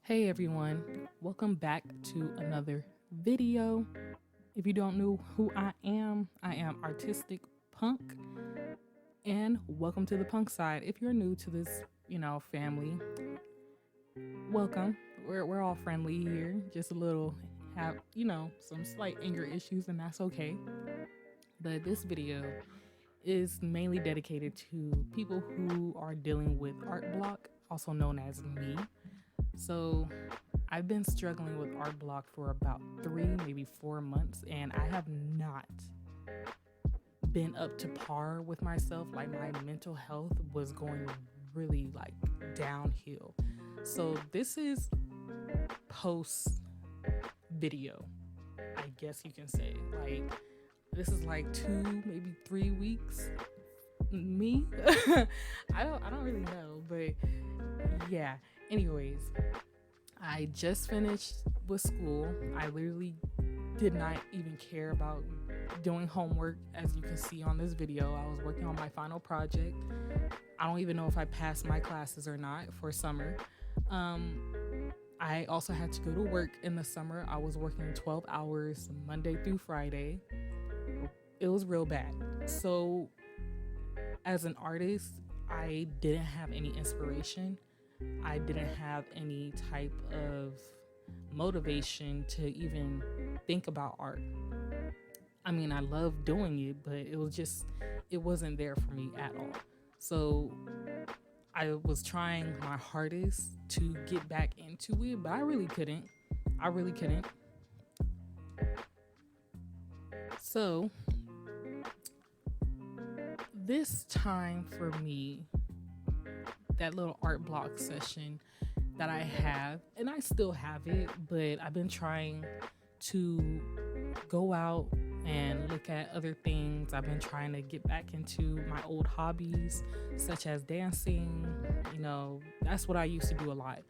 Hey everyone, welcome back to another video. If you don't know who I am Artistic Punk, and welcome to the punk side. If you're new to this, family, welcome. We're all friendly here, just a little have, some slight anger issues, and that's okay. But this video is mainly dedicated to people who are dealing with art block, also known as me. So I've been struggling with art block for about 3, maybe 4 months, and I have not been up to par with myself. Like, my mental health was going really downhill. So this is post video, I guess you can say. Like, this is like 2, maybe 3 weeks. Me? I don't really know, but yeah. Anyways, I just finished with school. I literally did not even care about doing homework. As you can see on this video, I was working on my final project. I don't even know if I passed my classes or not for summer. I also had to go to work in the summer. I was working 12 hours Monday through Friday. It was real bad. So as an artist, I didn't have any inspiration. I didn't have any type of motivation to even think about art. I mean, I love doing it, but it wasn't there for me at all. So I was trying my hardest to get back into it, but I really couldn't. So this time for me, that little art block session that I have, and I still have it, but I've been trying to go out and look at other things. I've been trying to get back into my old hobbies, such as dancing. That's what I used to do a lot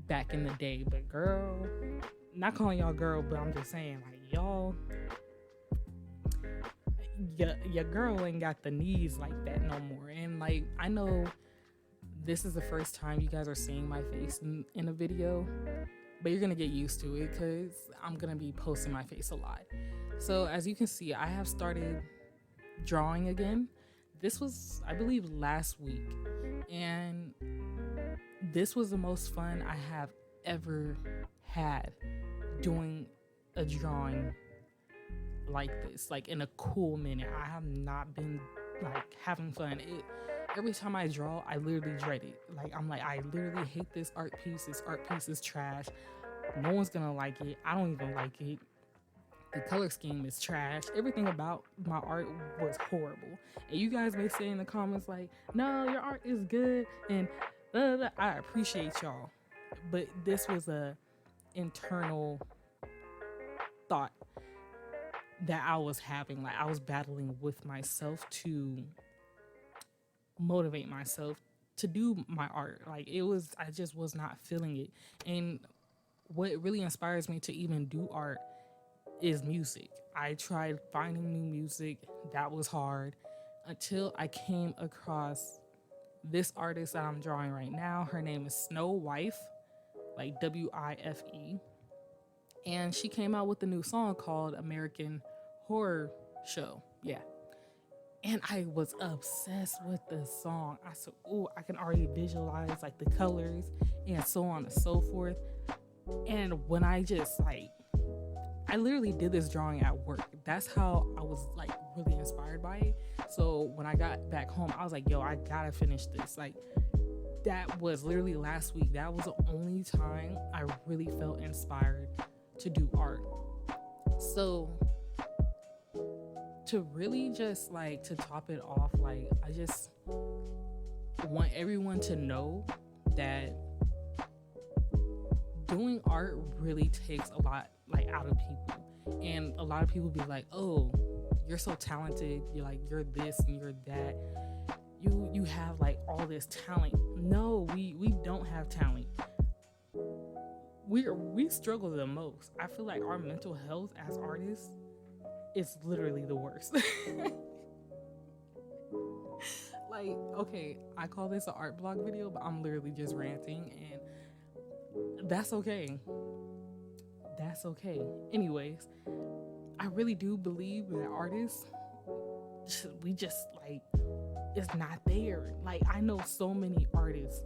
back in the day. But girl, not calling y'all girl, but I'm just saying, like, y'all, your girl ain't got the knees like that no more. And like, I know this is the first time you guys are seeing my face in a video, but you're gonna get used to it because I'm gonna be posting my face a lot. So as you can see, I have started drawing again. This was, I believe, last week, and this was the most fun I have ever had doing a drawing like this, like in a cool minute. I have not been having fun. Every time I draw, I literally dread it. I literally hate this art piece. This art piece is trash. No one's gonna like it. I don't even like it. The color scheme is trash. Everything about my art was horrible. And you guys may say in the comments like, no, your art is good, and blah, blah, blah. I appreciate y'all. But this was a internal thought that I was having. Like, I was battling with myself to motivate myself to do my art. I just was not feeling it. And what really inspires me to even do art is music. I tried finding new music. That was hard until I came across this artist that I'm drawing right now. Her name is Snow Wife, like WIFE. And she came out with a new song called American Horror Show. Yeah. And I was obsessed with the song. I said, oh, I can already visualize like the colors and so on and so forth. And when I literally did this drawing at work. That's how I was really inspired by it. So when I got back home, I was like, yo, I gotta finish this. That was literally last week. That was the only time I really felt inspired to do art. So to really just to top it off, I just want everyone to know that doing art really takes a lot out of people. And a lot of people be like, oh, you're so talented, you're this and you're that, you have all this talent. No, we don't have talent. We struggle the most. I feel like our mental health as artists is literally the worst. Okay, I call this an art blog video, but I'm literally just ranting. And that's okay. That's okay. Anyways, I really do believe that artists, we just like, it's not there. Like, I know so many artists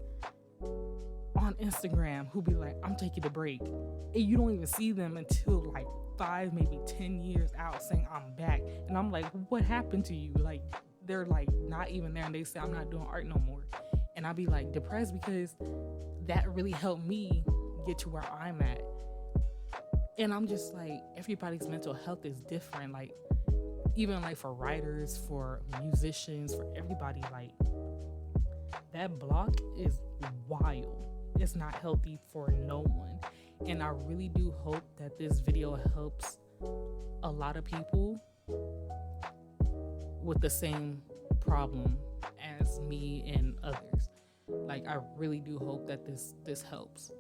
on Instagram who be like, I'm taking a break. And you don't even see them until like 5, maybe 10 years out saying I'm back. And I'm like, what happened to you? Like, they're like not even there, and they say I'm not doing art no more. And I'll be like depressed, because that really helped me get to where I'm at. And I'm just like, everybody's mental health is different. Like, even like for writers, for musicians, for everybody, like that block is wild. It's not healthy for no one. And I really do hope that this video helps a lot of people with the same problem as me and others. Like, I really do hope that this helps.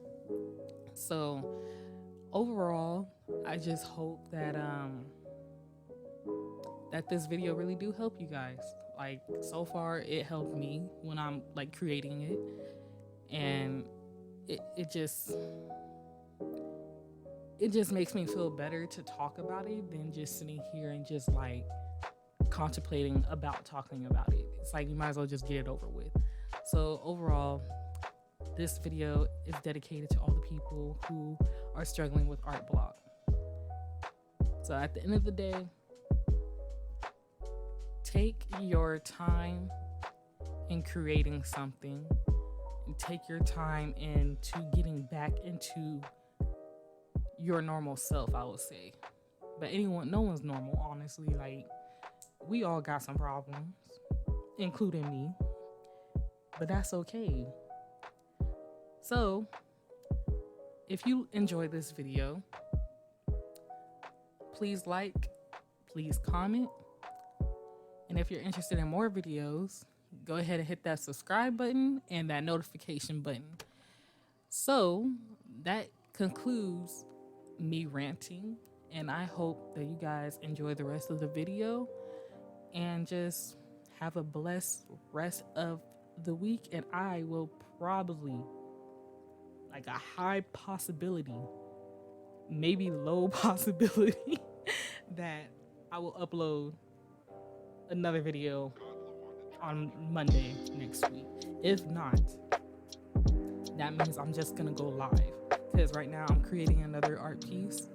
So overall, I just hope that that this video really do help you guys. Like, so far it helped me when I'm like creating it, and it just makes me feel better to talk about it than just sitting here and just like contemplating about talking about it. It's like, you might as well just get it over with. So overall, this video is dedicated to all the people who are struggling with art block. So at the end of the day, take your time in creating something, and take your time into getting back into your normal self, I would say. But no one's normal, honestly. Like, we all got some problems, including me, but that's okay. So if you enjoyed this video, please like, please comment. And if you're interested in more videos, go ahead and hit that subscribe button and that notification button. So that concludes me ranting, and I hope that you guys enjoy the rest of the video and just have a blessed rest of the week. And I will probably, like a high possibility, maybe low possibility, that I will upload another video on Monday next week. If not, that means I'm just gonna go live, because right now I'm creating another art piece,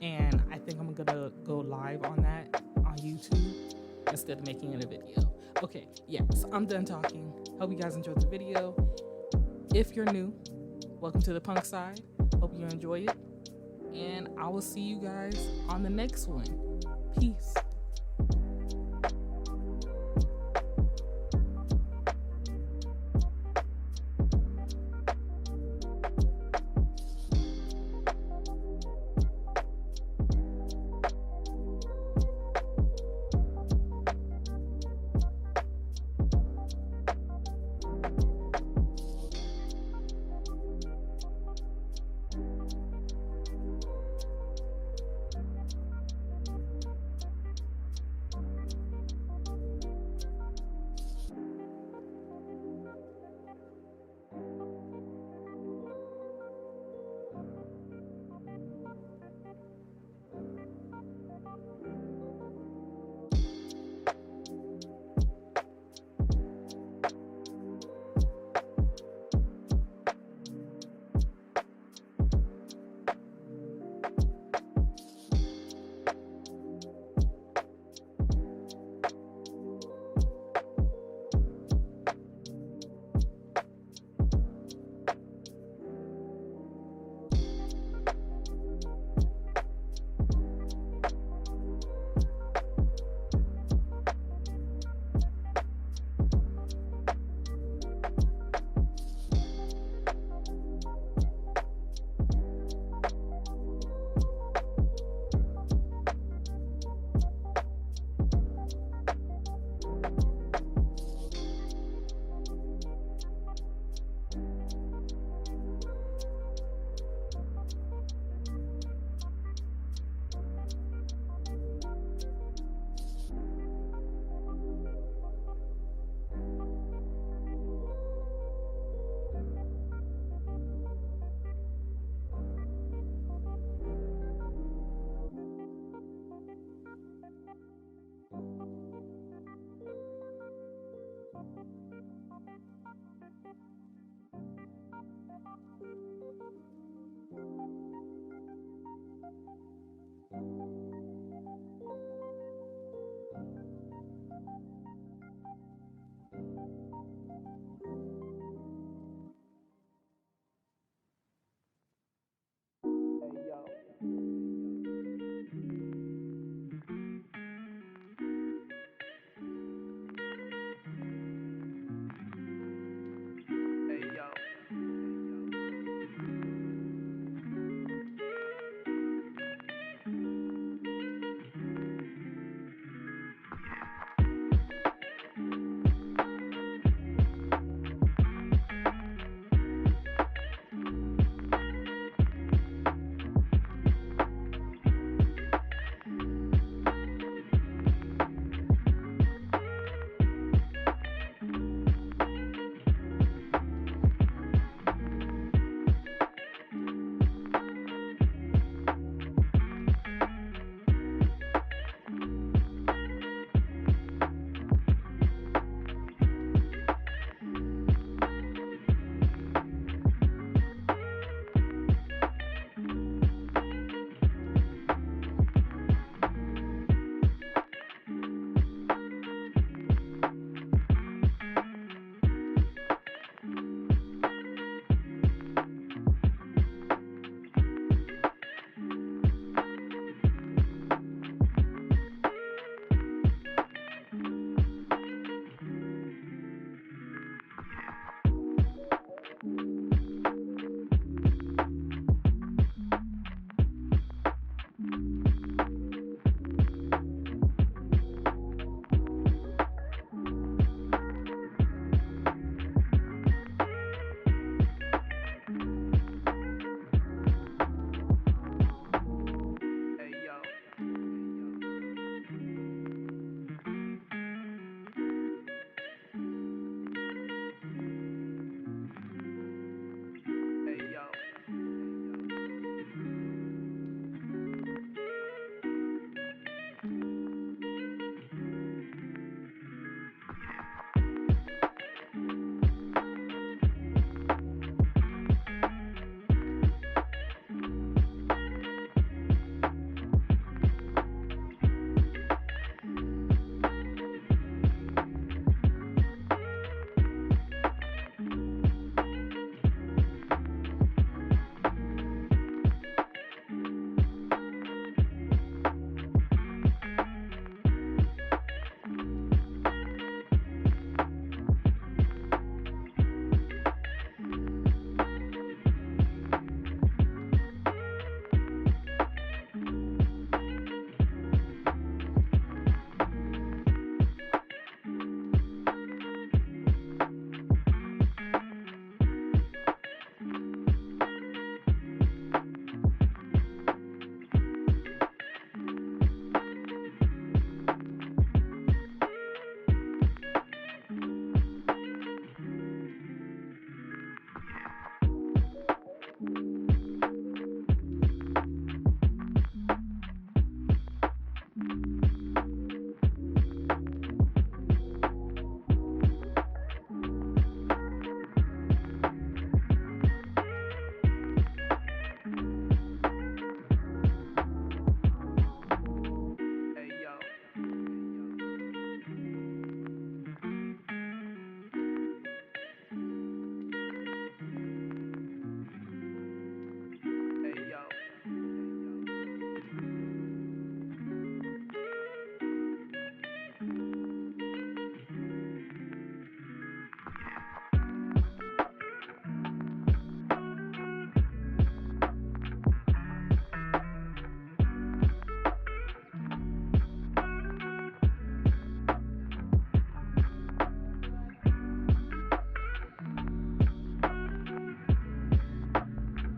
and I think I'm gonna go live on that on YouTube instead of making it a video. Okay, yeah, so I'm done talking. Hope you guys enjoyed the video. If you're new, welcome to the punk side. Hope you enjoy it, and I will see you guys on the next one. Peace.